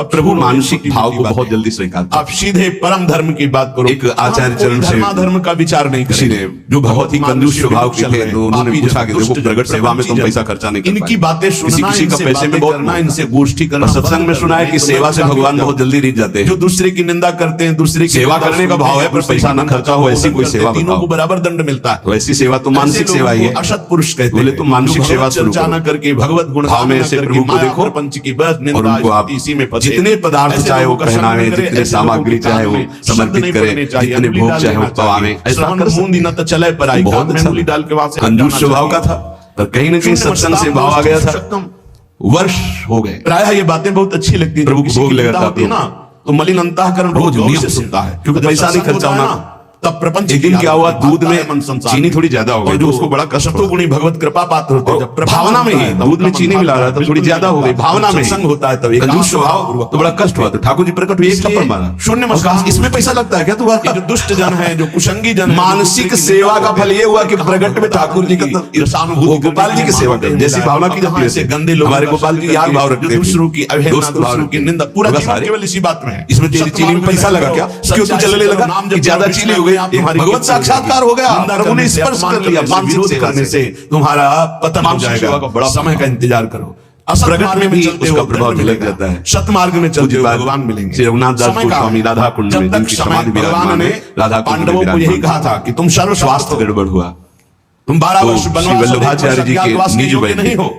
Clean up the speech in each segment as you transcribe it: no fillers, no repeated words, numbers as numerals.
अब प्रभु मानसिक भाव को बहुत जल्दी स्वीकार करते हैं। आप सीधे परम धर्म की बात करो। एक आचार्य चरण से धर्म का विचार नहीं किसी ने जो बहुत ही कंजूस स्वभाव के थे, तो उन्होंने पूछा कि देखो प्रगट सेवा में तुम पैसा खर्चा नहीं करते, इनकी बातें सुनना, किसी का पैसे में बहुत करना, इनसे गोष्ठी करना। सत्संग में सुना है कि सेवा से भगवान बहुत जल्दी रीझ जाते हैं। जो दूसरे की निंदा करते हैं, दूसरे की सेवा करने का भाव है पर पैसा न खर्चा हो, ऐसी कोई सेवा तीनों को बराबर दंड मिलता है। तो ऐसी सेवा तो मानसिक सेवा ही है। असत पुरुष कहते बोले तुम मानसिक सेवा चर्चा न करके भगवत गुण भाव में से प्रभु को देखो पंच की बस और उनको आप इसी में जितने पदार्थ चाहे वो पहनावे, जितने सामग्री चाहे वो समर्पित करें, जितने भोग चाहे वो पवावे, ऐसा कर मूंदी न तो चले पर आई बहुत अच्छा डाल के वहां कंजूस स्वभाव का था, पर कहीं न कहीं सत्संग से भाव आ गया था। वर्ष हो गए, प्रायः ये बातें बहुत अच्छी लगती है। प्रभु को भोग लगाता होती है ना, तो मलिन अंतःकरण रोज गौर नियम से सुनता है, क्योंकि क्योंकि पैसा नहीं खर्चा होना। तब प्रपंच एक दिन क्या हुआ, दूध में संसार चीनी थोड़ी ज्यादा हो गई, तो उसको बड़ा कष्ट हुआ। गुणी भगवत कृपा पात्र होते हैं। जब भावना में ही दूध में चीनी मिला रहा था, थोड़ी ज्यादा हो गई, भावना में संग होता है तब कंजूस स्वभाव, तो बड़ा कष्ट हुआ। तो ठाकुर जी प्रकट हुए, एक थप्पड़ मारा, शून्य में कहा इसमें पैसा लगता है क्या तुम्हारा? जो दुष्ट जन है, जो कुसंगी जन, मानसिक सेवा का फल ये हुआ कि प्रकट में ठाकुर जी का वो गोपाल जी की सेवा कर, जैसी भावना की जाती है से गंदे लोग हमारे गोपाल जी याद भाव रखते हैं, दूसरों की अवहेलना, दूसरों की निंदा, पूरा सारे केवल इसी बात में है। इसमें तेरी चीनी में पैसा लगा क्या? क्यों तू चलने लगा कि ज्यादा चीनी हो गई? भगवत साक्षात्कार हो गया, प्रभु ने स्पर्श कर लिया। विरोध करने से तुम्हारा पतन हो जाएगा। बड़ा समय का इंतजार करो। प्रगट में भी उसका प्रभाव झलक जाता है। सतमार्ग में चलते हुए भगवान मिलेंगे। श्री रघुनाथ दास गोस्वामी राधा कुंड में जिनकी समाधि भगवान ने राधा पांडवों को यही कहा था कि तुम सर्व स्वास्थ्य गड़बड़ हुआ, तुम 12 वर्ष वल्लभाचार्य जी के निज वैद्य नहीं हो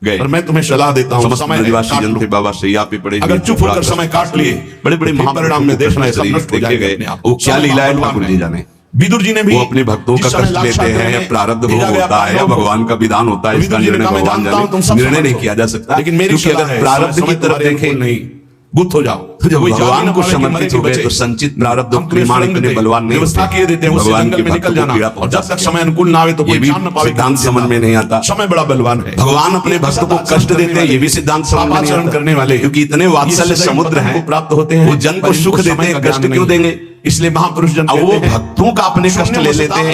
गए। और मैं तुम्हें सलाह देता हूँ, समय निवासी जन थे बाबा सैया पे पड़े, अगर चुप होकर समय काट लिए, बड़े बड़े महापरिणाम में देखना देखे गए। वो क्या लीला है ठाकुर जी जाने। विदुर जी ने भी वो अपने भक्तों का कष्ट लेते हैं, या प्रारब्ध भोग होता है या भगवान का विधान होता है, इसका निर्णय भगवान जाने, निर्णय नहीं किया जा सकता। लेकिन मेरी अगर प्रारब्ध की तरफ देखें नहीं, बुद्ध हो जाओ। तो जब भगवान को समर्पित हो गए तो संचित प्रारब्ध प्रमाण इतने बलवान नहीं व्यवस्था किए देते हैं, भगवान के निकल जाना, और जब तक समय अनुकूल ना आवे तो कोई जान न पावे। सिद्धांत समझ में नहीं आता। समय बड़ा बलवान है। भगवान अपने भक्त को कष्ट देते हैं, ये भी सिद्धांत समझ में नहीं आता करने वाले, क्योंकि इतने वात्सल्य समुद्र हैं, प्राप्त होते हैं। वो जन को सुख देते हैं, कष्ट क्यों देंगे? इसलिए महापुरुष जन वो भक्तों का अपने कष्ट ले लेते हैं,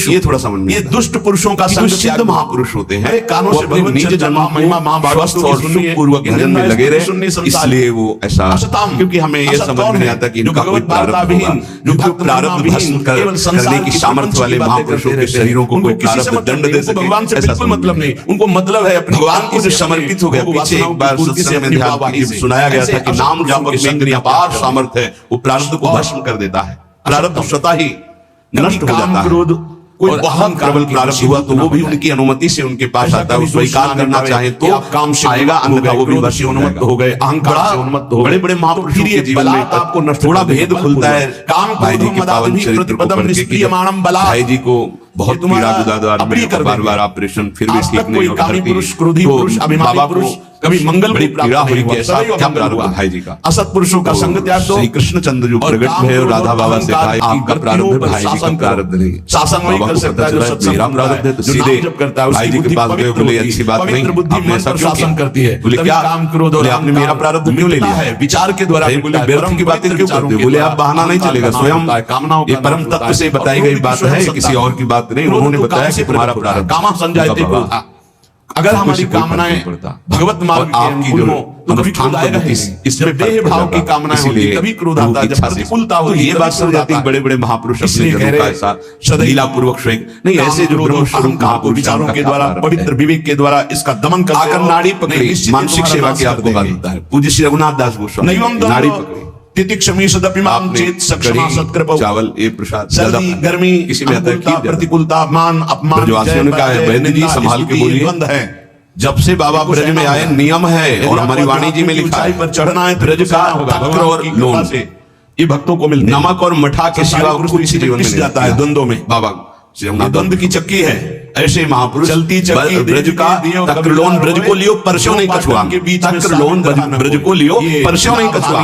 ये थोड़ा समझ में। ये दुष्ट पुरुषों का सिद्ध महापुरुष होते हैं, कानों से अपने निज जन्म महिमा महाभारत और पूर्वक भजन में लगे रहे, इसलिए वो ऐसा। क्योंकि हमें ये समझ में नहीं आता कि इनका कोई प्रारब्ध होगा, जो प्रारब्ध भस्म करने की सामर्थ्य वाले महापुरुषों के शरीरों को कोई प्रारब्ध दंड दे सके, भगवान से बिल्कुल मतलब नहीं। उनको मतलब है भगवान को जो समर्पित हो गया। पीछे एक बार सत्संग में ध्यान सुनाया गया था कि नाम जापक में अपार सामर्थ्य है, वो प्रारब्ध को भस्म कर देता है। प्रारब्ध स्वतः ही नष्ट हो जाता है। कोई बहुत प्रबल प्रारब्ध हुआ तो वो भी उनकी अनुमति से उनके पास आता है। स्वीकार करना चाहे तो काम से आएगा, अन्यथा वो भी वश उन्मत्त हो गए, अहंकार से उन्मत्त हो गए। बड़े बड़े महापुरुषों के जीवन में आपको थोड़ा भेद खुलता है। भाई जी के पावन चरित्र को पढ़ के भाई जी को बहुत पीड़ा गुदादार में बार-बार ऑपरेशन, फिर भी ठीक नहीं होता। पुरुष, क्रोधी पुरुष, अभिमानी पुरुष कभी मंगल बड़ी पीड़ा हुई कि ऐसा क्या प्रारब्ध भाई जी का? असत पुरुषों का संग त्याग दो। श्री कृष्ण चंद्र जो प्रकट हुए और राधा बाबा से कहा आपका प्रारब्ध भाई जी का प्रारब्ध नहीं। शासन वही कर सकता है जो सत्संग मेरा प्रारब्ध है, तो सीधे भाई जी के पास गए, बोले अच्छी बात नहीं, आपने ऐसा क्यों शासन करती है? बोले क्या काम क्रोध और आपने मेरा प्रारब्ध क्यों ले लिया है? विचार के द्वारा बोले व्यर्थ की बातें क्यों करते हो? बोले आप बहाना नहीं चलेगा, स्वयं कामनाओं ये परम तत्व से बताई गई बात है, किसी और की बात नहीं। उन्होंने बताया कि तुम्हारा प्रारब्ध कामा संजायते क्रोध। अगर हमारी कामनाएं भगवत मार्ग आपकी जो अनुष्ठान पद्धति इसमें देह भाव की कामनाएं होती है, कभी क्रोध आता है, जब प्रतिकूलता होती है, ये बात समझ जाती है। बड़े बड़े महापुरुष अपने जनों का ऐसा लीला पूर्वक स्वयं नहीं, ऐसे जो ब्रह्म स्वरूप महापुरुष विचारों के द्वारा, पवित्र विवेक के द्वारा इसका दमन कर आकर नाड़ी पकड़ी, मानसिक सेवा की आपको बात होता है। पूज्य श्री रघुनाथ दास गोस्वामी नाड़ी पकड़ी, चावल ये प्रसाद सर्दी गर्मी किसी में आता है, प्रतिकूलता मान अपमान, ब्रजवासियों ने कहा है बहन जी संभाल के बोलिए, बंद है। जब से बाबा ब्रज में आए नियम है, और हमारी वाणी जी में लिखा है पर चढ़ना है ब्रज का तक्र और लोन से ये भक्तों को मिलता है। नमक और मठा के सिवा कुछ जीवन में जाता है द्वंद्वों में। बाबा द्वंद्व की चक्की है, ऐसे महापुरुष चलती चक्की ब्रज का तक्र ब्रज को लियो परसों नहीं कछुआ, तक्र ब्रज को लियो परसों नहीं कछुआ,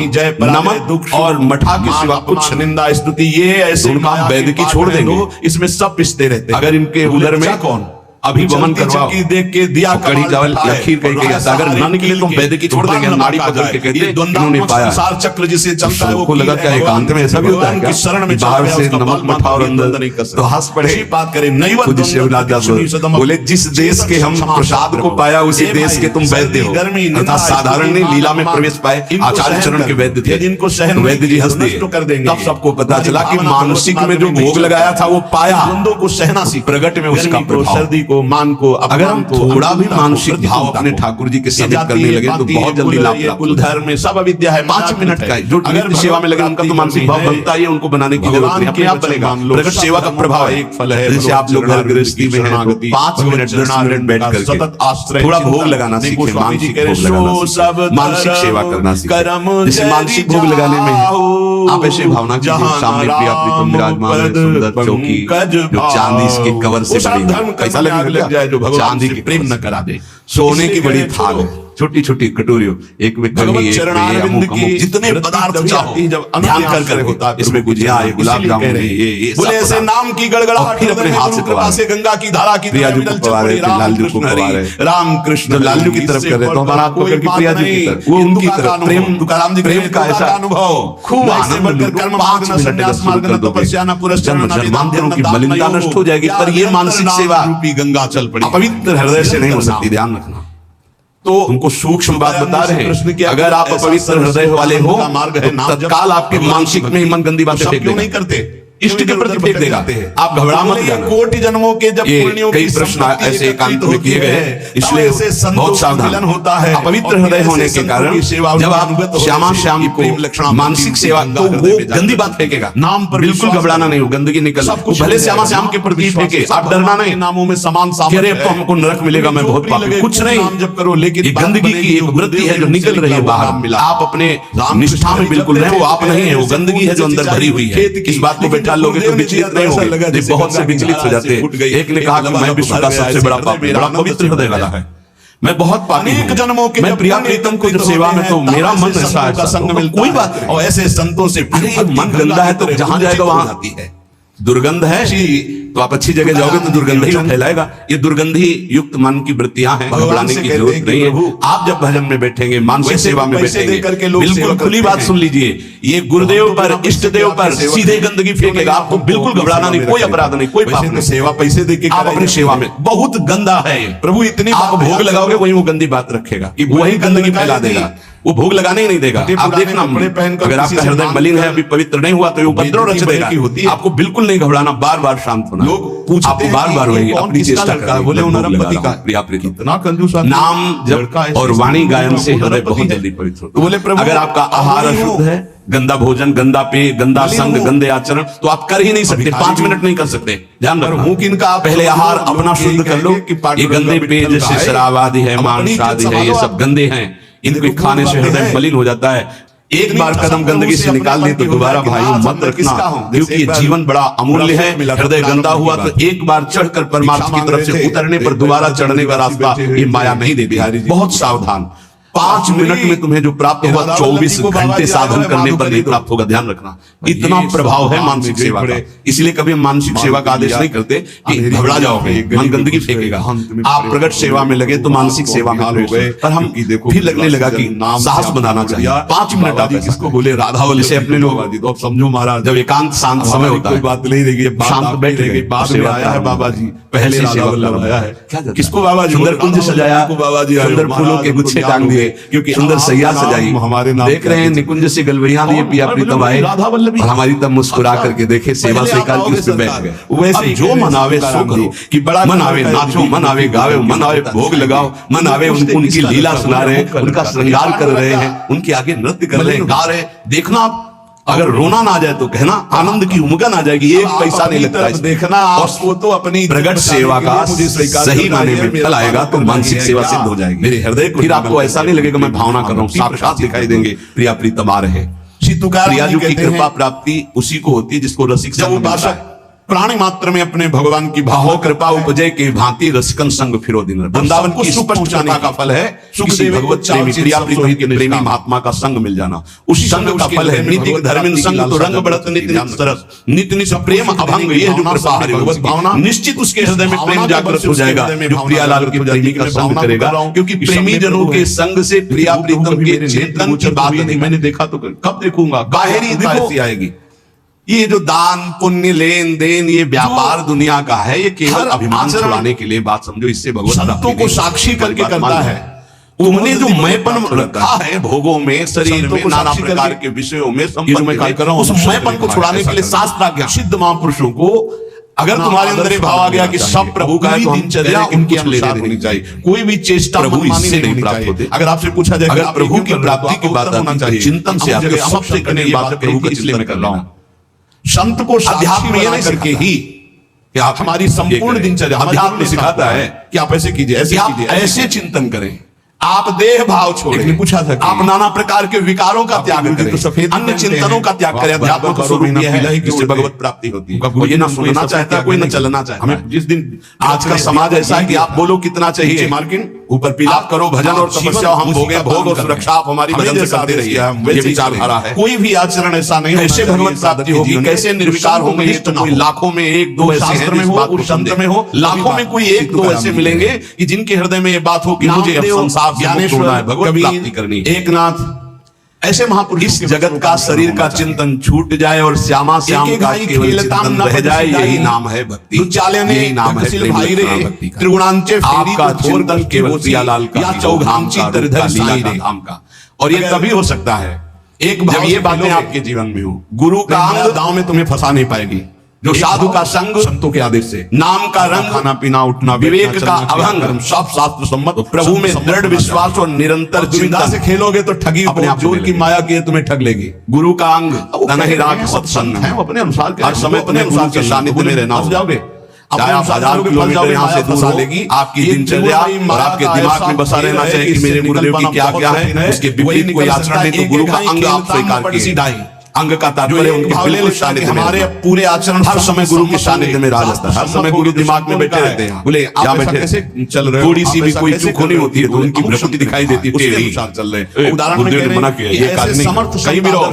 नमक और मठा के सिवा कुछ निंदा स्तुति ये ऐसे वैद्य की छोड़ देंगे, इसमें सब पिसते रहते। अगर इनके उदर में कौन अभिगमन करवाओ, देख के दिया कड़ी चावल या खीर कहीं कहीं आता, अगर न निकले तो वैद्य की छोड़ देंगे, नाड़ी पकड़ के कहते इन्होंने पाया। संसार चक्र जिसे चलता है वो को लगा क्या एकांत में ऐसा भी होता है क्या, शरण में बाहर से नमक मठा और अंदर तो हंस पड़े। बात करें नहीं खुद शिवनाथ दास बोले जिस देश के हम प्रसाद को पाया उसी देश के तुम वैद्य हो, अर्थात साधारण ने लीला में प्रवेश पाए, आचार्य चरण के वैद्य थे, जिनको सहन वैद्य जी हंस दिए। तब सबको पता चला कि मानसिक में जो भोग लगाया था वो पाया, द्वंद्वों को सहना सीख, प्रगट में उसका प्रभाव। सर्दी को, मान को, अगर हम थोड़ा भी मानसिक भाव अपने ठाकुर जी के समित करने लगे तो बहुत जल्दी लाभ प्राप्त कुल धर्म में सब अविद्या है। 5 मिनट का जो अगर सेवा में लगे उनका तो मानसिक भाव बनता ही है, उनको बनाने की जरूरत नहीं, अपने आप बनेगा। प्रगट सेवा का प्रभाव है, एक फल है। जैसे आप लोग घर गृहस्थी में हैं तो 5 मिनट 10 मिनट बैठ करके थोड़ा भोग लगाना सीखें, मानसिक भोग लगाना सीखें, मानसिक सेवा करना सीखें। जैसे मानसिक भोग लगाने में आप ऐसे भावना कीजिए सामने प्रिया प्रीतम विराजमान है, सुंदर चौकी जो चांदी के कवर से बनी, कैसा लग जाए जो चांदी की प्रेम न करा दे, सोने की बड़ी थाल है, छोटी छोटी कटोरियों, एक में कमी, जितने पदार्थ चाहो जब ध्यान कर होता है, इसमें गुजिया है, गुलाब जामुन है, ये बोले ऐसे नाम की गड़गड़ाहट, फिर अपने हाथ से कृपा से गंगा की धारा की प्रिया जी को पवारे, लालजू को पवारे, राम कृष्ण लालजू की तरफ कर रहे तो हमारा हाथ पकड़ के प्रिया जी की तरफ, वो उनकी तरफ प्रेम, तुकाराम जी प्रेम का ऐसा अनुभव, खूब आनंद लूटो, 5 मिनट का संन्यास मार्ग तपस्या जन्मांतरों की मलिनता नष्ट हो जाएगी। पर ये मानसिक सेवा रूपी गंगा चल पड़ी, अपवित्र हृदय से नहीं हो सकती, ध्यान रखना। तो उनको सूक्ष्म बात बता रहे हैं, अगर आप अपवित्र हृदय वाले हो तो तत्काल आपके मानसिक में ही मन गंदी बातें फेंक नहीं करते, इष्ट के प्रति फेंक देगा, आप घबरा मत जाना। कोटि जन्मों के जब पुण्यों कई प्रश्न ऐसे एकांत में किए गए, इसलिए बहुत सावधान होता है। अपवित्र हृदय होने के कारण जब आप श्यामा श्याम को मानसिक सेवा तो वो गंदी बात फेंकेगा, नाम पर बिल्कुल घबराना नहीं हो, गंदगी निकल भले श्यामा श्याम के प्रति फेंके, आप डरना नहीं, नामों में समान अरे तो हमको नरक मिलेगा, मैं बहुत पापी, कुछ नहीं, जब करो। लेकिन गंदगी की एक वृत्ति है जो निकल रही है बाहर, आप अपने निष्ठा में बिल्कुल नहीं, वो आप नहीं है, वो गंदगी है जो अंदर भरी हुई है। इस बात को बैठा लोगे तो विचलित नहीं होंगे, बहुत से विचलित हो जाते हैं। एक ने कहा कि मैं विश्व का सबसे बड़ा पापी, बड़ा पवित्र हृदय वाला है, मैं बहुत पापी हूं, मैं प्रिया प्रीतम को जब सेवा में तो मेरा मन ऐसा है, कोई बात नहीं। और ऐसे संतों से मन गंदा है तो जहां जाएगा वहां आती है, दुर्गंध है तो आप अच्छी जगह जाओगे तो दुर्गंध ही फैलाएगा। ये दुर्गंधी युक्त मन की वृत्तियां हैं, घबराने की जरूरत नहीं है। आप जब भजन में बैठेंगे, मानसिक सेवा में बैठेंगे, बिल्कुल खुली बात सुन लीजिए, ये गुरुदेव पर, इष्ट देव पर सीधे गंदगी फेंकेगा, आपको बिल्कुल घबराना नहीं, कोई अपराध नहीं, कोई पाप नहीं। सेवा पैसे देके आप अपनी सेवा में, बहुत गंदा है प्रभु, इतनी आप भोग लगाओगे वही वो गंदी बात रखेगा, कि वही गंदगी फैला देगा, वो भोग लगाने ही नहीं देगा। आप देखना, अगर आपका हृदय मलिन है, अभी पवित्र नहीं हुआ तो ये उपद्रव रच देगा, आपको बिल्कुल नहीं घबराना, बार बार शांत होना। लोग आपको बार बार वही अपनी चेष्टा करना, बोले पति का प्रिया प्रीति, नाम जप और वाणी गायन से हृदय बहुत जल्दी पवित्र होता है। बोले प्रभु, अगर आपका आहार अशुद्ध है, गंदा भोजन, गंदा पेय, गंदा संग, गंदे आचरण, तो आप कर ही नहीं सकते, 5 मिनट नहीं कर सकते। ध्यान रखो, इनका पहले आहार अपना शुद्ध कर लो। ये गंदे पेय जैसे शराब आदि है, मांस आदि है, ये सब गंदे हैं, इनको खाने से हृदय मलिन हो जाता है। एक बार कदम गंदगी से निकाल दी तो दोबारा भाइयों मत रखना, क्योंकि ये जीवन बड़ा अमूल्य है। हृदय गंदा हुआ तो एक बार चढ़कर परमात्मा की तरफ से उतरने पर दोबारा चढ़ने का रास्ता ये माया नहीं देती। बहुत सावधान, 5 मिनट में तुम्हें जो प्राप्त होगा 24 घंटे साधन करने पर नहीं प्राप्त होगा, ध्यान रखना। इतना प्रभाव है मानसिक सेवा का, इसलिए कभी हम मानसिक सेवा का आदेश नहीं करते कि घबरा जाओगे, मन गंदगी फेंकेगा। आप प्रगट सेवा में लगे तो मानसिक सेवा में हो गए, पर हम फिर लगने लगा कि साहस बनाना चाहिए। 5 मिनट आप किसको बोले, राधावली से अपने लोग, तो अब समझो महाराज, जब एकांत शांत समय होता है, बात नहीं रहेगी, शांत बैठेंगे, बाद में आया है बाबा जी, पहले सेवा आया है, किसको बाबा जी, सुंदर कुंज सजाया, बाबा जी सुंदर फूलों के गुच्छे टांग दिए, क्योंकि सुंदर सैया सजाई, हमारे नाम देख रहे हैं निकुंज से गलवैया दिए, पिया प्रीतम आए और हमारी तब मुस्कुरा करके देखे, सेवा स्वीकार की, उस पे बैठ गए। वैसे जो मनावे सो करो, कि बड़ा मनावे नाचो, मनावे गावे, मनावे भोग लगाओ, मनावे उनकी लीला सुना रहे हैं, उनका श्रृंगार कर रहे हैं, उनके आगे नृत्य कर रहे हैं, गा रहे हैं। देखना, अगर रोना ना जाए तो कहना, आनंद की उमगन आ जाएगी, एक पैसा नहीं लगता है। देखना आपको तो अपनी प्रगट सेवा का सही माने में फल आएगा तो मानसिक सेवा सिद्ध हो जाएगी। मेरे हृदय को फिर आपको ऐसा नहीं लगेगा मैं भावना कर रहा हूँ, साक्षात दिखाई देंगे प्रिया प्रीतम आ रहे। प्रिया जी की कृपा प्राप्ति उसी को होती है जिसको रसिक संग मिलता है। प्राणी मात्र में अपने भगवान की भाव कृपा उपजय के भांति रसिकन संग फिरो दिन। वृंदावन की सुपंचता का फल है किसी भगवत प्रेमी प्रिया प्रीतम के प्रेमी महात्मा का संग मिल जाना। उसी संग का फल है नित्य धर्मिन संग तो रंग बढ़त नित्य सरस नित्य नित्य प्रेम अभंग। ये जो कृपा है भगवत भावना, निश्चित उसके हृदय में प्रेम जागृत हो जाएगा जो प्रियालाल की प्रेमी का संग करेगा। क्योंकि प्रेमी जनों के संग से प्रिया प्रीतम के चिंतन की बात नहीं मैंने देखा तो कब देखूंगा, बाहरी ऐसी आएगी। ये जो दान पुण्य लेन देन ये व्यापार दुनिया का है, ये केवल अभिमान छुड़ाने के लिए बात समझो। इससे भगवत संतों को साक्षी करके करता है। तुमने जो मैंपन रखा है भोगों में, शरीर में, नाना प्रकार के विषयों में, उस मैपन को छुड़ाने के लिए शास्त्राज्ञा सिद्ध महापुरुषों को अगर तुम्हारे अंदर ये भाव आ गया कि सब प्रभु का है तो दिनचर्या उनकी अनुसार होनी चाहिए। कोई भी चेष्टा प्रभु इससे नहीं प्राप्त होती। अगर आपसे पूछा जाए अगर प्रभु की प्राप्ति की बात आनी चाहिए चिंतन से आपके सबसे करने की बात प्रभु का इसलिए मैं कर रहा हूं। संत को अध्यात्म ये नहीं करके ही कि आप हमारी संपूर्ण दिनचर्या अध्यात्म सिखाता है कि आप ऐसे कीजिए, ऐसे कीजिए, ऐसे चिंतन करें। आप देह भाव छोड़ें। पूछा था आप नाना प्रकार के विकारों का त्याग करें, तो सफेद अन्य चिंतनों का त्याग करें। अध्यात्म का स्वरूप यह है कि उससे भगवत प्राप्ति होती है। वो ये ना सुनना चाहता कोई ना चलना चाहता। हमें जिस दिन आज का समाज ऐसा है कि आप बोलो कितना चाहिए मार्किन ऊपर पीला करो भजन और तपस्या हम भोगे भोग और सुरक्षा आप हमारी भजन से करते रहिए। ये विचारधारा है। कोई भी आचरण ऐसा नहीं कैसे भगवत प्राप्ति होगी, कैसे निर्विकार होंगे। ये तो कोई लाखों में एक दो शास्त्र में हो, संत में हो, लाखों में कोई एक दो ऐसे मिलेंगे कि जिनके हृदय में ये बात हो कि मुझे संसार ज्ञानेश्वर है, भगवत प्राप्ति करनी। एकनाथ ऐसे महापुरुष इस जगत का शरीर का चिंतन छूट जाए और श्यामा श्याम का केवल चिंतन रह जाए, यही नाम है भक्ति। यही नाम है त्रिगुणांचे आपका चिंतन केवल प्रियालाल का या चौघामची तरधर साई रे नाम का। और ये तभी हो सकता है एक जब ये बातें आपके जीवन में हो। गुरु का अंग दांव में तुम्हें फंसा नहीं पाएगी। जो साधु का संग संतों के आदेश से, नाम का रंग, खाना पीना उठना, विवेक का अभंग, सब शास्त्र सम्मत, प्रभु में दृढ़ विश्वास और निरंतर चिंता से खेलोगे तो ठगी अपने आप जोर की माया की तुम्हें ठग लेगी। गुरु का अंग धनहिराग सत्संग है, अपने अनुसार हर समय अपने अनुसार के सानिध्य में रहना हो जाओगे। चाहे आप 1000 किलोमीटर यहाँ से दूर हो, आपकी दिनचर्या और आपके दिमाग में बसा रहना चाहिए कि मेरे गुरुदेव की क्या क्या है, उसके विपरीत कोई आचरण नहीं तो गुरु का अंग आप स्वीकार कीजिए। अंग का तात्पर्य उनके बिल्कुल सानिध्य में, हमारे पूरे आचरण हर समय गुरु के सानिध्य में रह जाता है। हर समय गुरु दिमाग में बैठे रहते हैं। बोले आप बैठे चल रहे, थोड़ी सी भी कोई चूक होनी होती है तो उनकी प्रकृति दिखाई देती है, चल रहे। उदाहरण में मना किया ये कार्य नहीं, कहीं भी रहो,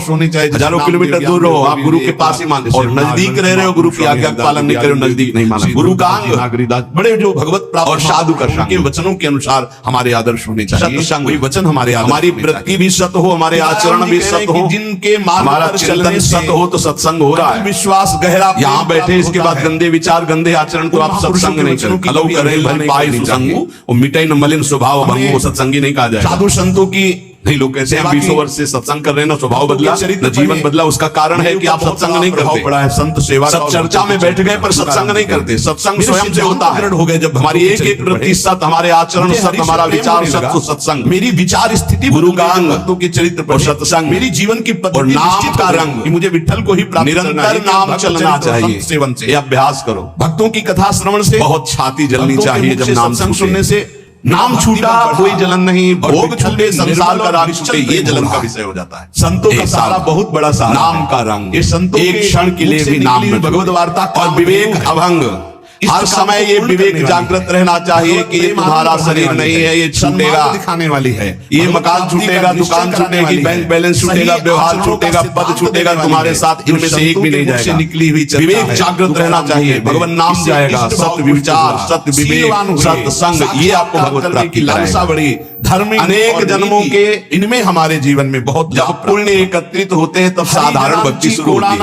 हजारों किलोमीटर दूर रहो, आप गुरु के पास ही मान, और नजदीक रह रहे हो गुरु की आज्ञा का पालन नहीं करे, नजदीक नहीं माना। गुरु का अंग बड़े जो भगवत प्राप्त और साधु का के वचनों के अनुसार हमारे आदर्श होने चाहिए। वही वचन हमारे, हमारी वृत्ति भी सत्य हो, हमारे आचरण भी सत्य हो, जिनके हमारा चिंतन सत्य हो तो सत्संग हो रहा है। विश्वास गहरा यहाँ बैठे, इसके बाद गंदे विचार गंदे आचरण तो आप सत्संग नहीं करें। अलौ करें भन पाए सुसंगु और मिटे न मलिन स्वभाव भंगु, सत्संगी नहीं कहा जाए। साधु संतों की नहीं लोग कहते हैं 20 वर्ष से सत्संग कर रहे हैं ना स्वभाव बदला न जीवन बदला। उसका कारण है कि आप सत्संग नहीं करते। पड़ा है संत सेवा सब चर्चा में बैठ गए पर सत्संग नहीं करते। सत्संग स्वयं से होता है। हो गए जब हमारी एक एक वृत्ति सत्य, हमारे आचरण सत्य, हमारा विचार सत्य, सत्संग मेरी विचार स्थिति गुरु का अंग, भक्तों के चरित्र पर सत्संग, मेरी जीवन की और नाम का रंग, मुझे विठ्ठल को ही प्राप्त निरंतर नाम चलना चाहिए। सेवन से अभ्यास करो। भक्तों की कथा श्रवण से बहुत छाती जलनी चाहिए। जब नाम सुनने से नाम छूटा कोई जलन नहीं, भोग छूटे संसार का राग छूटे ये जलन का विषय हो जाता है। संतों का सारा बहुत बड़ा सारा नाम का रंग, ये संतों एक क्षण के लिए भी नाम भगवत वार्ता और विवेक अभंग। हर समय ये विवेक जागृत रहना चाहिए कि ये तुम्हारा शरीर नहीं है, ये छूटेगा, दिखाने वाली है। ये मकान छूटेगा, दुकान छूटेगी, बैंक बैलेंस छूटेगा, व्यवहार छूटेगा, पद छूटेगा, तुम्हारे साथ इनमें से एक भी नहीं जाएगा। निकली हुई विवेक जागृत रहना चाहिए। भगवान नाम जाएगा, सत्य विचार, सत्य विवेक, सत्संग, ये आपको भगवत प्राप्ति लालसा बड़ी धर्म अनेक जन्मों के इनमें हमारे जीवन में बहुत जब पुण्य एकत्रित होते हैं तब साधारण भक्ति शुरू होती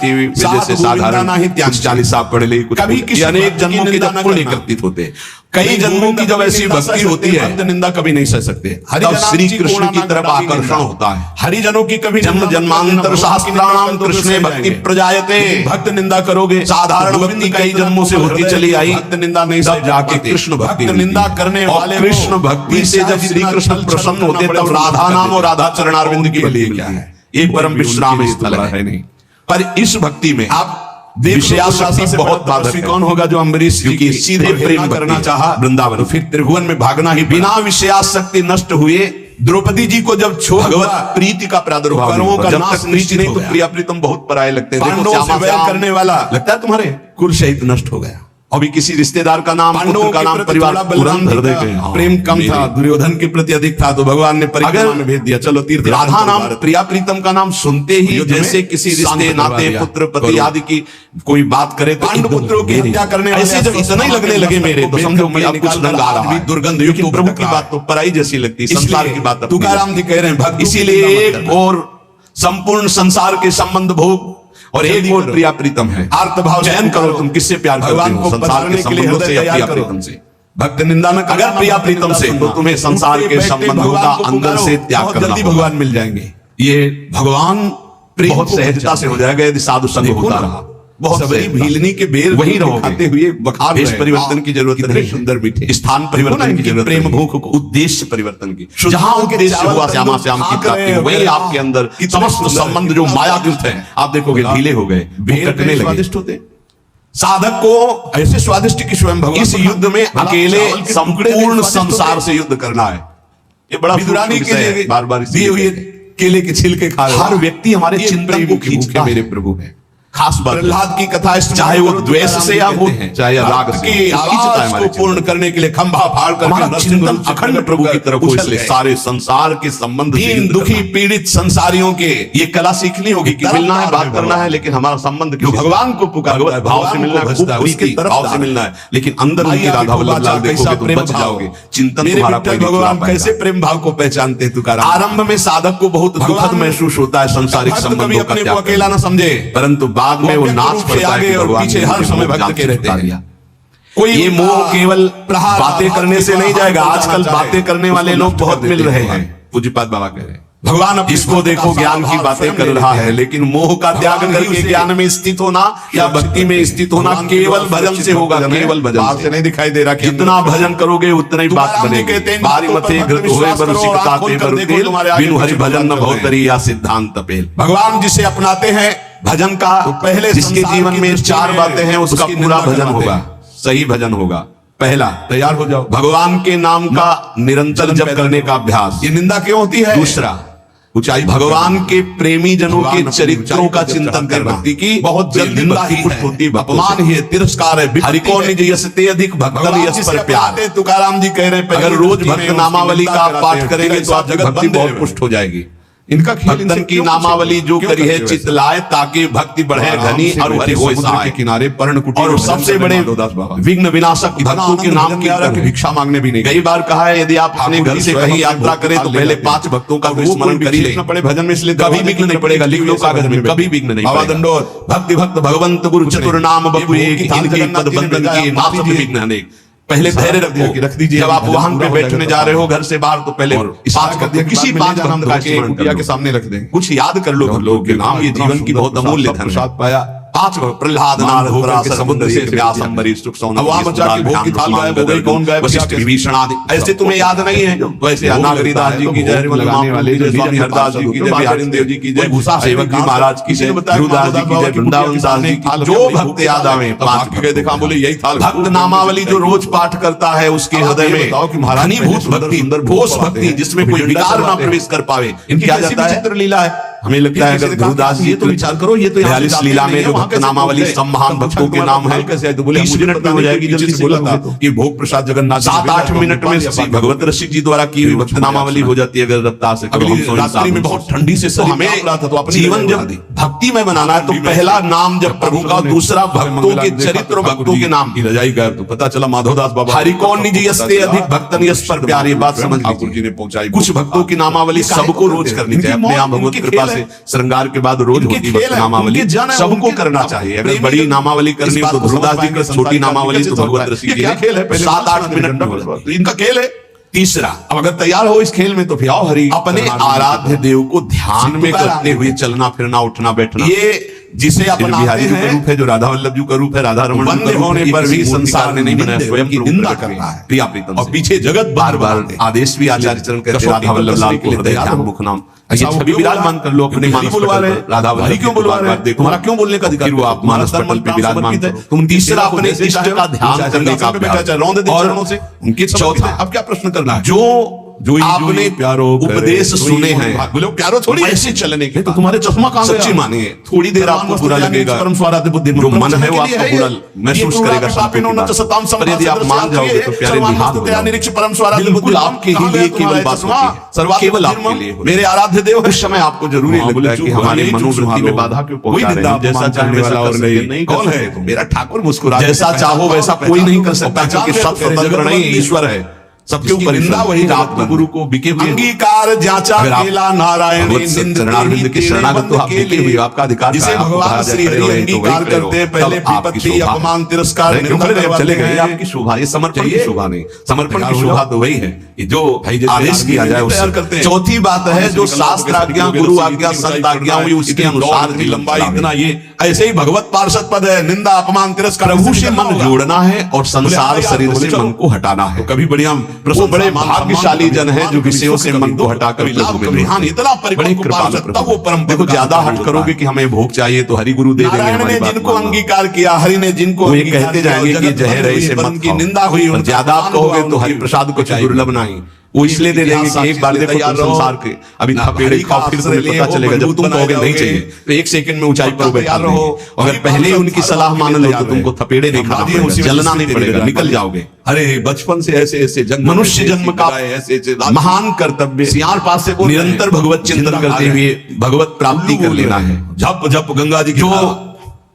है। साधारण 40 पढ़ ले, कभी किसी अनेक जन्मों के जब पुण्य एकत्रित होते हैं, कई जन्मों की जब ऐसी भक्ति होती है निंदा कभी नहीं सह सकते। तब श्री कृष्ण की तरफ आकर्षण होता है। हरिजनों की कभी जन्म जन्मांतर सहस्त्राणाम कृष्णे भक्ति प्रजायते। भक्त निंदा करोगे, साधारण भक्ति कई जन्मों से होती चली आई, भक्त निंदा नहीं सब जाके कृष्ण भक्ति निंदा करने वाले कृष्ण भक्ति से जब श्री कृष्ण प्रसन्न होते तब राधा नाम और राधा चरणारविंद के लिए क्या है, ये परम विश्राम स्थल है नहीं। पर इस भक्ति में आप विषयाशक्ति से बहुत बाधक कौन होगा जो अम्बरीश जी की सीधे प्रेम करना चाहा वृंदावन, फिर त्रिभुवन में भागना ही बिना विषयाशक्ति नष्ट हुए द्रौपदी जी को जब छोड़ भगवत प्रीति का प्रादुर्भाव नहीं करों हुआ। का जब नाश तक प्रीति निश्चित नहीं हो तो गया। प्रिया प्रीतम बहुत पराये लगते हैं। देखो पांडवों से श्यामा वैर श्याम करने वाला लगता है तुम्हारे कुल सहित नष्ट हो गया। अभी किसी रिश्तेदार का नाम, पांडवों पुत्र का के नाम, प्रति परिवार थोड़ा तुरंत बलराम धर जी देते हैं। का हाँ, प्रेम कम मेरे- था, दुर्योधन के प्रति अधिक था, तो भगवान ने परिक्रमा में भेज दिया, चलो तीर्थ राधा नाम, प्रिया प्रीतम का नाम सुनते ही युद्ध में जैसे किसी शांत रिश्ते करवा नाते दिया। पुत्र पति करो। आदि की कोई बात करे तो पांडु पुत्रों की हत्या करने वाले ऐसे जब इतना ही लगने लगे मेरे तो समझो मैं अब कुछ रंग आ रहा है। दुर्गंध लेकिन युक्त प्रभु भटक की रहा बात तो पराई जैसी लगती है, संसार की बात अपनी तुकाराम जी कह रहे हैं भक्त इसीलिए एक और संपूर्ण संसार के संबंध भोग और एक और प्रिया प्रीतम है। आर्त भाव चयन करो तुम किससे प्यार करते भगवान हो, को संसार के पधारने के लिए संबंधों से या हृदय प्रिया तैयार प्रीतम करो। से। भक्त निंदा न करना, अगर प्रिया प्रीतम से तो तुम्हें संसार के संबंधों का अंदर से त्याग बहुत करना जल्दी होगा। भगवान मिल जाएंगे। ये भगवान प्रेम बहुत को सहजता से हो जाएगा यदि साधु संग देखो होता ना, रहा। बहुत सबरी सहजता। भीलनी के बेर वहीं रहोगे। खाते हुए बखार देश रहे। परिवर्तन की जरूरत कितने नहीं है। सुंदर मीठे स्थान परिवर्तन की जरूरत प्रेम नहीं। भूख को उद्देश्य परिवर्तन की शुद्ध जहां के उद्देश्य चावल हुआ श्यामा तंदूर श्याम की खा प्राप्ति रहे वही हैं। आपके अंदर कितने समस्त सुंदर संबंध जो मायायुक्त है आप देखोगे ढीले हो गए, भेड़ कटने कटने लगे। स्वादिष्ट होते, साधक को ऐसे स्वादिष्ट की स्वयं भगवान इस को युद्ध में भला अकेले चावल के टुकड़े भी संपूर्ण स्वादिष्ट संसार होते। से युद्ध करना है। ये बड़ा विदुरानी सूक्ष्म के विषय है, लिए बार बार दिए हुए केले के छिलके खा रहे हर व्यक्ति हमारे ये चिंतन प्रेम को की खींचता भूखे है। मेरे प्रभु है। खास बात प्रहलाद की कथा चाहे वो द्वेष से या हो चाहे या राग से, की खींचता है आवाज हमारे को पूर्ण करने के लिए खंभा फाड़ कर हमारा चिंतन अखंड प्रभु की तरफ हो, इसलिए सारे संसार के संबंध से दीन युद्ध दुखी करना है। पीड़ित संसारियों के ये कला सीखनी होगी कि मिलना है, बात करना है, लेकिन हमारा संबंध जो भगवान को पुकारता है, भगवत भाव से भगवान मिलना को है, भजता है, खूब उसके उसकी तरफ भाव से जा मिलना है, लेकिन अंदर उनकी मैया राधा की वल्लभ लाल कैसा देखोगे तो प्रेम बच भाव। जाओगे। चिंतन मेरे तुम्हारा विठ्ठल कोई नहीं भगवान चुरा कैसे पाएगा। प्रेम भाव को पहचानते हैं तुकाराम। आरंभ में साधक को बहुत दुखद भगवान महसूस होता है संसारिक भक्त कभी संबंधों का अपने को त्याग अकेला करना। न समझे, परंतु बाद में वो नाच पड़ता है आगे कि और भगवान पीछे ने हर मुझे समय मोह भक्त जाल के से रहते छुड़ा हैं। दिया। कोई ये मोह केवल प्रहार बातें आघात करने के से द्वारा नहीं जाएगा। हम आजकल करना बातें चाहे, करने वाले उसको लोग नष्ट बहुत कर मिल देते रहे हैं। हैं। पूज्यपाद बाबा कह रहे हैं भगवान अपनी इसको देखो ज्ञान की बातें कर रहा है, लेकिन मोह का त्याग भगवान ही करके उसे ज्ञान में स्थित होना या भक्ति में स्थित होना भगवान की केवल बात भजन सुरक्षित से होगा, भजन है। केवल भजन बाहर से नहीं दिखाई दे रहा कि जितना भजन करोगे उतना ही बात तुकाराम जी बनेगी। कहते हैं, बारी बातों पर मथे भक्त घृत होए विश्वास बरसी करो, आँख कताते खोल कर बरु देखो, तेल, तुम्हारे आगे बिनु हरि पीछे भजन न भगवान बहुत कर रहे तरी या सिद्धांत तपेल। भगवान जिसे अपनाते हैं भजन का तो पहले जिसके संसार जीवन की में दृष्टि चार में बातें हैं उसका उसकी पूरा निंदा भजन करवाते होगा, हैं। सही भजन होगा। पहला, तैयार हो जाओ, भगवान के नाम का निरंतर जन्म जप पैदा करने करो। का अभ्यास। ये निंदा क्यों होती है? दूसरा, ऊंचाई भगवान के प्रेमी जनों भगवान के अपनी चरित्रों ऊंचाई का पर जब चिंतन चढ़ाते हैं करना। भक्ति की बहुत जल्दी निंदा भक्ति ही पुष्ट होती है, भक्तों अपमान से। ही है, तिरस्कार है, हरि को विपत्ति है। निज यशते अधिक भक्तन भगवान यश जिसे पर प्यार। अपनाते हैं, तुकाराम जी कह रहे हैं, अगर पहली रोज दृष्टि में भक्त उसकी नामावली निंदा का कराते पाठ हैं, करेंगे तो आपकी जगत भक्ति बंद है। बहुत पुष्ट हो जाएगी। इनका खेल इनसे भक्तन की क्यों नामावली जो क्यों करी है करते हो ऐसे? चितलाए ताकि भक्ति बढ़े घनी और हरि होए समुद्र सहाय। के किनारे पर्ण कुटीर और में सबसे भजन बड़े करने माधवदास बाबा। विघ्न विनाशक भक्तों के नाम की की भिक्षा मांगने भी नहीं कई बार कहा है यदि आप अपने घर से कहीं यात्रा करें तो पहले 5 भक्तों का तो स्मरण कर ही ले। पड़े भजन में, इसलिए कभी विघ्न नहीं पड़ेगा, लिख लो कागज में, कभी विघ्न नहीं बाबा पड़ेगा। दंडोत भक्ति भक्त भगवंत गुरु चतुर नाम बपु ये एक, भोग की थाल इनके जगन्नाथ पद जी ने बंधन भेजा, किए आप नाथ लीजिए। विघ्न अनेक। पहले धैर्य रख दीजिए, जब आप वाहन पे बैठने जा रहे हो घर से बाहर तो पहले इशारा कर दिया, किसी 5 भक्त का स्मरण कर कुटिया लो। के सामने रख देंगे। कुछ याद कर लो लोगों के नाम, ये जीवन की बहुत अमूल्य धन है। प्रसाद पाया, 5 प्रहलाद नारद पराशर समुद्र से व्यास अम्बरीश सुख सौनक अब वहां बचा के भोग की थाल गायब हो गई, कौन गायब वशिष्ठ किया? विभीषण आदि ऐसे तुम्हें याद नहीं है। वैसे भोग नागरीदास जी लगता है की तो जय, भोग लगाने वाले जो स्वामी हरदास जी की जय, बिहारी देव जी की जय, भूसा सेवक जी महाराज की जय, गुरुदास जी की जय, वृंदावन दास जी की, जो भक्त याद आवे 5 गए देखा, बोले यही थाल भक्त नामावली जो रोज पाठ करता है उसके हृदय में बताओ कि महाराज घनीभूत सुंदर भक्ति, सुंदर ठोस भोग भक्ति पाते जिसमें हैं, कोई कोई विकार डंडा ना चलाते हैं। प्रवेश कर पावे। इनकी क्या कैसी जाता है? विचित्र लीला है। हमें लगता है अगर गुरुदास जी तो विचार करो, ये तो यहाँ बयालीस से लीला जाते में नहीं जो है, वहाँ भक्त कैसे नामावली पहुंचे? सब महान भक्तों के नाम है, कैसे आए तो बोले 30 मुझे मिनट पता में हो नहीं, जाएगी, पीछे जल्दी से से बोला बोलो था तो। कि भोग प्रसाद जगन्नाथ जी ने 7-8 भेजा, मिनट में तो भगवत ऋषि जी द्वारा की हुई भक्त नामावली हो जाती है अगर रफ्तार से करो। अगली हम सोई रात्रि साधु में बहुत सोच। ठंडी से तो शरीर हमें कांप रहा था, तो अपनी जीवन जगह जब बना दी। भक्ति में बनाना है तो पहला नाम जब प्रभु का, दूसरा भक्तों के चरित्र भक्तों के नाम। की रजाई गायब, तो पता चला माधवदास बाबा हरि को निज यस्ते अधिक भक्तन यश पर प्यार, ये बात समझ ठाकुर जी लीजिए। ने पहुंचाई। कुछ भक्तों की नामावली सबको रोज करनी चाहिए। अपने यहाँ भगवत कृपा से श्रृंगार के बाद रोज होती है भक्त नामावली, सबको करना चाहिए। अगर बड़ी नामावली करनी हो तो गुरुदास जी की, छोटी नामावली तो भगवत ऋषि की क्या खेल है? 7-8 मिनट में हो जाती है। तो इनका खेल है। तीसरा, अब अगर तैयार हो इस खेल में तो फिर आओ हरि अपने आराध्य देव को ध्यान में करते हुए चलना फिरना उठना बैठना। ये जिसे श्री अपनाते बिहारी जी का हैं, रूप है, जो राधा वल्लभ जी का रूप है, राधा रमण वंदे होने पर भी संसार ने नहीं बनाया, स्वयं की रूप निंदा प्रकट कर किया। रहा है। प्रिया प्रीतम और से। पीछे जगत बार बार आदेश भी आचार्य चरण कहते हैं, राधा वल्लभ लाल को हृदय ध्यान मुख नाम। ये छवि विराजमान कर लो अपने मानस बुलवा पटल रहे पर। राधा वल्लभ क्यों बुलवा रहे हैं? तुम्हारा क्यों बोलने का अधिकार? फिर वो आप मानस पटल पे विराजमान करो। तुम तीसरा अपने इष्ट का ध्यान करने का अभ्यास। और और उनके चौथा, अब क्या प्रश्न करना है? जो जो आपने प्यारो उपदेश सुने हैं, बोले प्यारो थोड़ी ऐसे चलने के तो तुम्हारे चश्मा कहां गया? सच्ची मानिए, थोड़ी देर आपको बुरा लगेगा, परम स्वाराध्य बुद्धि जो मन है वो आपको बुरा महसूस करेगा पर यदि आप मान जाओगे तो प्यारे निहाल हो जाओगे। बिल्कुल आपके ही लिए केवल बात होती है, केवल आपके लिए। मेरे आराध्य देव, उस समय आपको जरूरी लगता है कि हमारे मनोवृत्ति में बाधा क्यों पहुंचा रहे हैं, जैसा चाहने वाला और नहीं कौन है? मेरा ठाकुर मुस्कुरा, जैसा चाहो वैसा कोई नहीं कर सकता, क्योंकि सब स्वतंत्र नहीं, ईश्वर है, सबके ऊपर निंदा वही आपको गुरु को बिके हुए अंगीकार जांचा केला नारायण चरणारविंद के शरणागत तो आप बिके हुए, आपका अधिकार जिसे भगवान श्री हरि अंगीकार करते हैं, पहले विपत्ति अपमान तिरस्कार चले गए, आपकी शोभा, ये समर्पण की शोभा नहीं, समर्पण की शोभा तो वही है कि जो आदेश किया जाए उससे करते हैं। चौथी बात है जो शास्त्र आज्ञा, गुरु आज्ञा, संत आज्ञा हुई उसके अनुसार की लंबाई इतना, ये ऐसे ही भगवत पार्षद पद है, निंदा अपमान तिरस्कार, प्रभु से मन जोड़ना है और संसार शरीर से मन को हटाना है। कभी बढ़िया वो बड़े भाग्यशाली जन है जो विषयों से मन को हटाकर इतना वो परम। देखो ज्यादा हट करोगे कि हमें भोग चाहिए तो हरि गुरु दे देंगे, नारायण ने जिनको अंगीकार किया, हरि ने जिनको ये कहते जाएंगे कि जहर है इसे मत की निंदा हुई, और ज्यादा आप कहोगे तो हरि प्रसाद कुछ दुर्लभ नहीं, वो इसलिए दे देंगे कि एक बार देखो तुम संसार के अभी थपेड़े खाओ, फिर तुम्हें पता चलेगा। जब तुम कहोगे नहीं चाहिए तो एक सेकंड में ऊंचाई पर बैठा रहो, अगर पहले ही उनकी सलाह मान लो तो तुमको थपेड़े नहीं खाना पड़ेगा, जलना नहीं पड़ेगा, निकल जाओगे। अरे बचपन से ऐसे ऐसे मनुष्य जन्म का ऐसे महान कर्तव्य सियार पास से निरंतर भगवत चिंतन करते हुए भगवत प्राप्ति कर लेना है। जप जप गंगा जी जो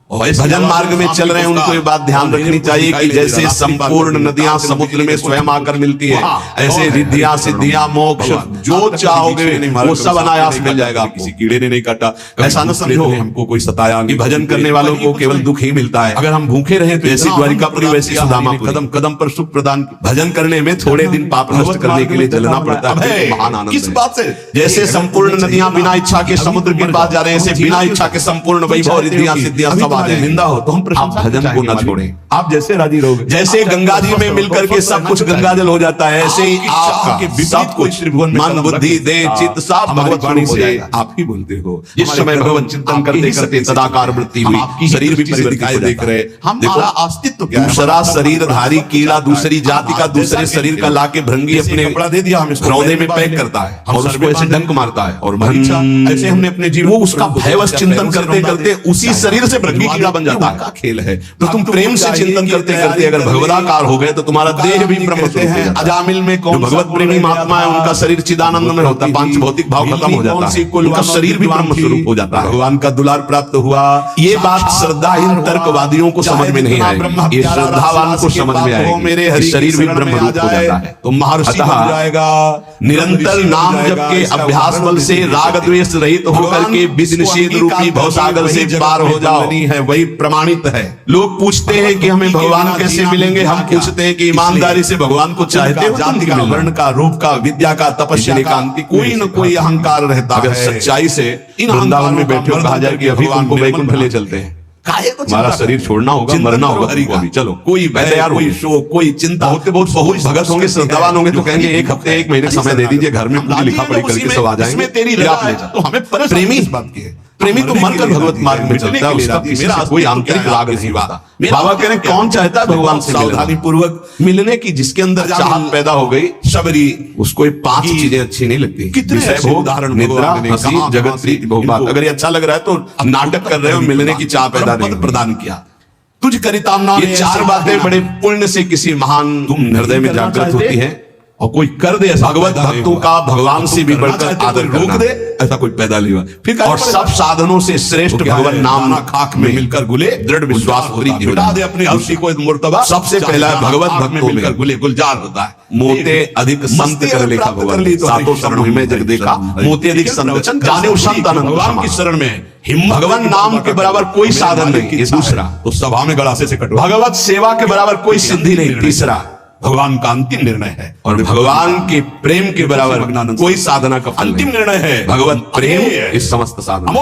भजन मार्ग में चल रहे हैं उनको ये बात ध्यान रखनी चाहिए कि जैसे संपूर्ण नदियां समुद्र में स्वयं आकर मिलती है, ऐसे रिद्धियां सिद्धियां मोक्ष जो चाहोगे वो सब अनायास मिल जाएगा। किसी कीड़े ने नहीं काटा, ऐसा न समझो हमको कोई सताया कि भजन करने वालों को केवल दुख ही मिलता है। अगर हम भूखे रहे तो जैसी द्वारिकापुरी वैसी सुदामापुरी, कदम कदम पर सुख प्रदान। भजन करने में थोड़े दिन पाप नष्ट करने के लिए जलना पड़ता है, महान आनंद। किस बात से? जैसे संपूर्ण नदियां बिना इच्छा के समुद्र के पास जा रहे हैं, ऐसे बिना इच्छा के संपूर्ण वैभव रिद्धियां सिद्धियां सब आ जाए। निंदा हो तो आप भजन को न छोड़ें, आप जैसे राजी रहोगे। जैसे गंगा जी में मिलकर के सब कुछ गंगा जल हो जाता है, ऐसे ही आपके सब कुछ मन बुद्धि देह चित्त सब भगवत वाणी से आप ही बोलते हो। जिस समय भगवत चिंतन करते करते तदाकार वृत्ति हुई, शरीर भी परिवर्तित देख रहे। हमारा अस्तित्व क्या है? दूसरा शरीरधारी कीड़ा दूसरी जाति का दूसरे शरीर का लाके भृंगी अपने कपड़ा दे दिया, हमें रौदे में पैक करता है और उसको ऐसे डंक मारता है और ऐसे हमने अपने जीवन वो उसका भयवश चिंतन करते करते उसी शरीर से भृंगी कीड़ा बन जाता है। खेल है तो तुम प्रेम से चिंतन करते करते अगर भगवदाकार हो गए तो तुम्हारा देह भी ब्रह्म स्वरूप हो जाता है। अजामिल में कौन भगवत प्रेमी महात्मा है उनका शरीर चिदानंद में होता है, पांच भौतिक भाव खत्म हो जाता है, उनका शरीर भी ब्रह्म स्वरूप हो जाता है। भगवान का दुलार प्राप्त हुआ। ये बात श्रद्धाहीन तर्कवादियों को समझ में नहीं आएगी, ये श्रद्धावान को समझ में आएगी। मेरे हरि शरीर भी ब्रह्म रूप हो जाता है तो महर्षि बन जाएगा। निरंतर नाम जप के अभ्यास बल से राग द्वेष रहित होकर के विधि निषेध रूपी भवसागर से पार हो जाओ, है वही प्रमाणित है। लोग पूछते हैं कि हमें भगवान कैसे मिलेंगे, हम पूछते हैं कि ईमानदारी से भगवान को चाहते हो? जाति का, वर्ण का, रूप का, विद्या का, तपस्या का, कोई न कोई अहंकार रहता है। अगर सच्चाई से वृंदावन में बैठे हो कहा जाए कि अभी तुमको वैकुंठ ले चलते हैं, हमारा शरीर छोड़ना होगा, मरना होगा, अभी चलो कोई तैयार, कोई शोक, कोई चिंता। बहुत भगत होंगे, श्रद्धावान होंगे तो कहेंगे एक हफ्ते एक महीने समय दे दीजिए, घर में पूरी लिखा पढ़ी करके सब आ जाएंगे। तेरी आप ले जाओ। तो हमें प्रेमी इस बात की है, प्रेमी तो मरकर भगवत मार्ग में चलता है, उसका मेरा कोई आंतरिक राग नहीं होता। बाबा कह रहे कौन चाहता है भगवान से सावधानी पूर्वक मिलने की, जिसके अंदर चाहत पैदा हो गई शबरी, उसको ये 5 चीजें अच्छी नहीं लगती। कितने ऐसे उदाहरण निद्रा, हंसी, जगत प्रीति, भोगबात। अगर ये अच्छा लग रहा है तो नाटक कर रहे हो, मिलने की चाह पैदा नहीं प्रदान किया। तुझ करितामना, ये 4 बातें बड़े पुण्य से किसी महान हृदय में जागृत होती है और कोई कर दे। भगवत भक्तों का भगवान से भी बढ़कर आदर रोक दे, ऐसा कोई पैदा नहीं हुआ। फिर और सब साधनों से श्रेष्ठ भगवान नाम खाक में मिलकर गुले, दृढ़ विश्वास मिटा दे अपने हस्ती को मुर्तबा। सबसे पहला भगवत भक्तों में गुले गुलजार होता है। मोते अधिक संत कर लेखा भगवान, सातों शरणों में जग देखा, मोते अधिक संत जाने संत आनंद। भगवान की शरण में भगवान नाम के बराबर कोई साधन नहीं, दूसरा। तो सभा में गड़ासे से कटवा। भगवत सेवा के बराबर कोई सिद्धि नहीं, तीसरा। भगवान का अंतिम निर्णय है और भगवान के प्रेम के बराबर कोई साधना का फल अंतिम निर्णय है भगवत प्रेम इस समस्त साधन।